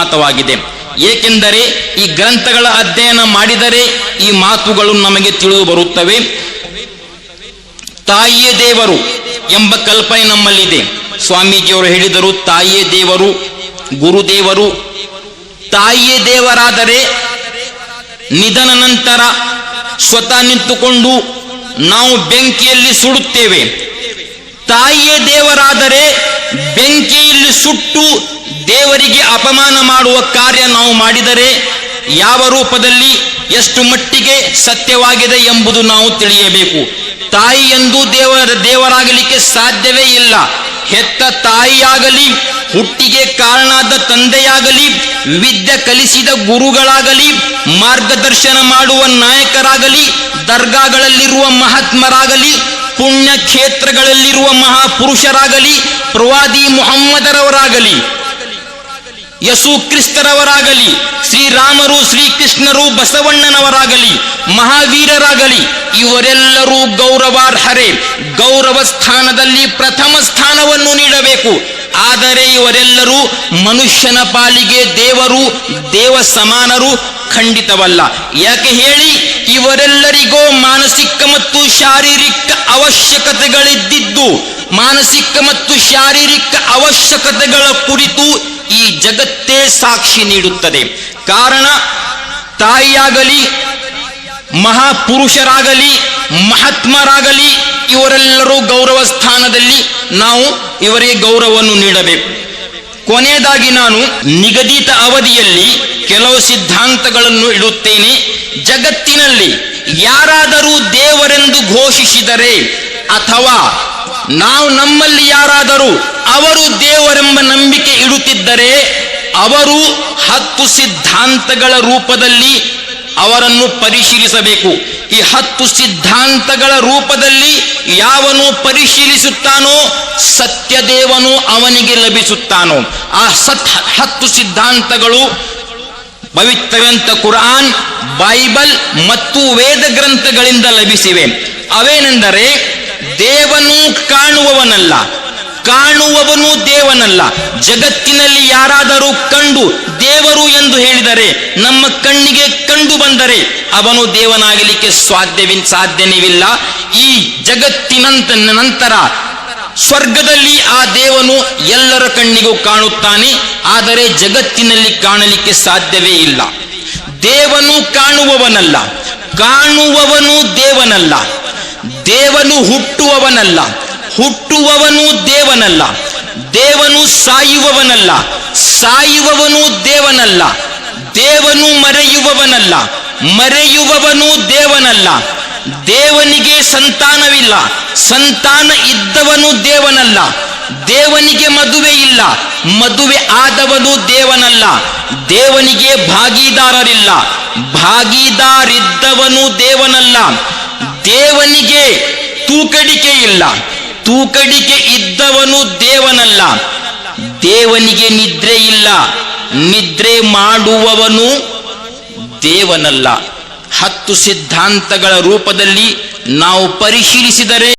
ಮಾತವಾಗಿದೆ. ಏಕೆಂದರೆ ಈ ಗ್ರಂಥಗಳ ಅಧ್ಯಯನ ಮಾಡಿದರೆ ಈ ಮಾತುಗಳು ನಮಗೆ ತಿಳಿದು ಬರುತ್ತವೆ. ತಾಯಿಯೇ ದೇವರು ಎಂಬ ಕಲ್ಪನೆ ನಮ್ಮಲ್ಲಿದೆ. ಸ್ವಾಮೀಜಿಯವರು ಹೇಳಿದರು, ತಾಯಿಯೇ ದೇವರು, ಗುರುದೇವರು. ತಾಯಿಯೇ ದೇವರಾದರೆ ನಿಧನ ನಂತರ ಸ್ವತಃ ನಿಂತುಕೊಂಡು ನಾವು ಬೆಂಕಿಯಲ್ಲಿ ಸುಡುತ್ತೇವೆ. ತಾಯಿಯೇ ದೇವರಾದರೆ ಬೆಂಕಿಯಲ್ಲಿ ಸುಟ್ಟು ದೇವರಿಗೆ ಅಪಮಾನ ಮಾಡುವ ಕಾರ್ಯ ನಾವು ಮಾಡಿದರೆ ಯಾವ ರೂಪದಲ್ಲಿ ಎಷ್ಟು ಮಟ್ಟಿಗೆ ಸತ್ಯವಾಗಿದೆ ಎಂಬುದು ನಾವು ತಿಳಿಯಬೇಕು. ತಾಯಿ ಎಂದು ದೇವರಾಗಲಿಕ್ಕೆ ಸಾಧ್ಯವೇ ಇಲ್ಲ. ಹೆತ್ತ ತಾಯಿಯಾಗಲಿ, ಹುಟ್ಟಿಗೆ ಕಾರಣಾದ ತಂದೆಯಾಗಲಿ, ವಿದ್ಯೆ ಕಲಿಸಿದ ಗುರುಗಳಾಗಲಿ, ಮಾರ್ಗದರ್ಶನ ಮಾಡುವ ನಾಯಕರಾಗಲಿ, ದರ್ಗಾಗಳಲ್ಲಿರುವ ಮಹಾತ್ಮರಾಗಲಿ, ಪುಣ್ಯ ಕ್ಷೇತ್ರಗಳಲ್ಲಿರುವ ಮಹಾಪುರುಷರಾಗಲಿ, ಪ್ರವಾದಿ ಮುಹಮ್ಮದರವರಾಗಲಿ, ಯೇಸು ಕ್ರಿಸ್ತರವರಾಗಲಿ, ಶ್ರೀರಾಮರು, ಶ್ರೀಕೃಷ್ಣರು, ಬಸವಣ್ಣನವರಾಗಲಿ, ಮಹಾವೀರರಾಗಲಿ, ಇವರೆಲ್ಲರೂ ಗೌರವಾರ್ಹರೇ. ಗೌರವ ಸ್ಥಾನದಲ್ಲಿ ಪ್ರಥಮ ಸ್ಥಾನವನ್ನು ನೀಡಬೇಕು. ಆದರೆ ಇವರೆಲ್ಲರೂ ಮನುಷ್ಯನ ಪಾಲಿಗೆ ದೇವರು, ದೇವ ಸಮಾನರು ಖಂಡಿತವಲ್ಲ. ಯಾಕೆ ಹೇಳಿ? ಇವರೆಲ್ಲರಿಗೂ ಮಾನಸಿಕ ಮತ್ತು ಶಾರೀರಿಕ ಅವಶ್ಯಕತೆಗಳಿದ್ದಿದ್ದು, ಮಾನಸಿಕ ಮತ್ತು ಶಾರೀರಿಕ ಅವಶ್ಯಕತೆಗಳ ಕುರಿತು ಈ ಜಗತ್ತೇ ಸಾಕ್ಷಿ ನೀಡುತ್ತದೆ. ಕಾರಣ, ತಾಯಿಯಾಗಲಿ, ಮಹಾಪುರುಷರಾಗಲಿ, ಮಹಾತ್ಮರಾಗಲಿ, ಇವರೆಲ್ಲರೂ ಗೌರವ ಸ್ಥಾನದಲ್ಲಿ ನಾವು ಇವರಿಗೆ ಗೌರವವನ್ನು ನೀಡಬೇಕು. ಕೊನೆಯದಾಗಿ ನಾನು ನಿಗದಿತ ಅವಧಿಯಲ್ಲಿ ಕೆಲವು ಸಿದ್ಧಾಂತಗಳನ್ನು ಇಡುತ್ತೇನೆ. ಜಗತ್ತಿನಲ್ಲಿ ಯಾರಾದರೂ ದೇವರೆಂದು ಘೋಷಿಸಿದರೆ ಅಥವಾ ನಾವು ನಮ್ಮಲ್ಲಿ ಯಾರಾದರೂ ಅವರು ದೇವರೆಂಬ ನಂಬಿಕೆ ಇಡುತ್ತಿದ್ದರೆ ಅವರು 10 ಸಿದ್ಧಾಂತಗಳ ರೂಪದಲ್ಲಿ ಅವರನ್ನು ಪರಿಶೀಲಿಸಬೇಕು. ಈ 10 ಸಿದ್ಧಾಂತಗಳ ರೂಪದಲ್ಲಿ ಯಾವನು ಪರಿಶೀಲಿಸುತ್ತಾನೋ ಸತ್ಯದೇವನು ಅವನಿಗೆ ಲಭಿಸುತ್ತಾನೋ. ಆ 10 ಸಿದ್ಧಾಂತಗಳು ಪವಿತ್ರವಂತ ಕುರಾನ್, ಬೈಬಲ್ ಮತ್ತು ವೇದ ಗ್ರಂಥಗಳಿಂದ ಲಭಿಸಿವೆ. ಅವೇನೆಂದರೆ, ದೇವನು ಕಾಣುವವನಲ್ಲ, ಕಾಣುವವನು ದೇವನಲ್ಲ. ಜಗತ್ತಿನಲ್ಲಿ ಯಾರಾದರೂ ಕಂಡು ದೇವರು ಎಂದು ಹೇಳಿದರೆ, ನಮ್ಮ ಕಣ್ಣಿಗೆ ಕಂಡು ಬಂದರೆ ಅವನು ದೇವನಾಗಲಿಕ್ಕೆ ಸಾಧ್ಯವಿಲ್ಲ. ಈ ನಂತರ ಸ್ವರ್ಗದಲ್ಲಿ ಆ ದೇವನು ಎಲ್ಲರ ಕಣ್ಣಿಗೂ ಕಾಣುತ್ತಾನೆ. ಆದರೆ ಜಗತ್ತಿನಲ್ಲಿ ಕಾಣಲಿಕ್ಕೆ ಸಾಧ್ಯವೇ ಇಲ್ಲ. ದೇವನು ಕಾಣುವವನಲ್ಲ, ಕಾಣುವವನು ದೇವನಲ್ಲ. ದೇವನು ಹುಟ್ಟುವವನಲ್ಲ, ಹುಟ್ಟುವವನು ದೇವನಲ್ಲ. ದೇವನು ಸಾಯುವವನಲ್ಲ, ಸಾಯುವವನು ದೇವನಲ್ಲ. ದೇವನು ಮರೆಯುವವನಲ್ಲ, ಮರೆಯುವವನು ದೇವನಲ್ಲ. ದೇವನಿಗೆ ಸಂತಾನವಿಲ್ಲ, ಸಂತಾನ ಇದ್ದವನು ದೇವನಲ್ಲ. ದೇವನಿಗೆ ಮದುವೆ ಇಲ್ಲ, ಮದುವೆ ಆದವನು ದೇವನಲ್ಲ. ದೇವನಿಗೆ ಭಾಗೀದಾರರಿಲ್ಲ, ಭಾಗೀದಾರಿದ್ದವನು ದೇವನಲ್ಲ. ದೇವನಿಗೆ ತೂಕಡಿಕೆ ಇಲ್ಲ, ತೂಕಡಿಕೆ ಇದ್ದವನು ದೇವನಲ್ಲ. ದೇವನಿಗೆ ನಿದ್ರೆ ಇಲ್ಲ, ನಿದ್ರೆ ಮಾಡುವವನು ದೇವನಲ್ಲ. 10 ಸಿದ್ಧಾಂತಗಳ ರೂಪದಲ್ಲಿ ನಾವು ಪರಿಶೀಲಿಸಿದರೆ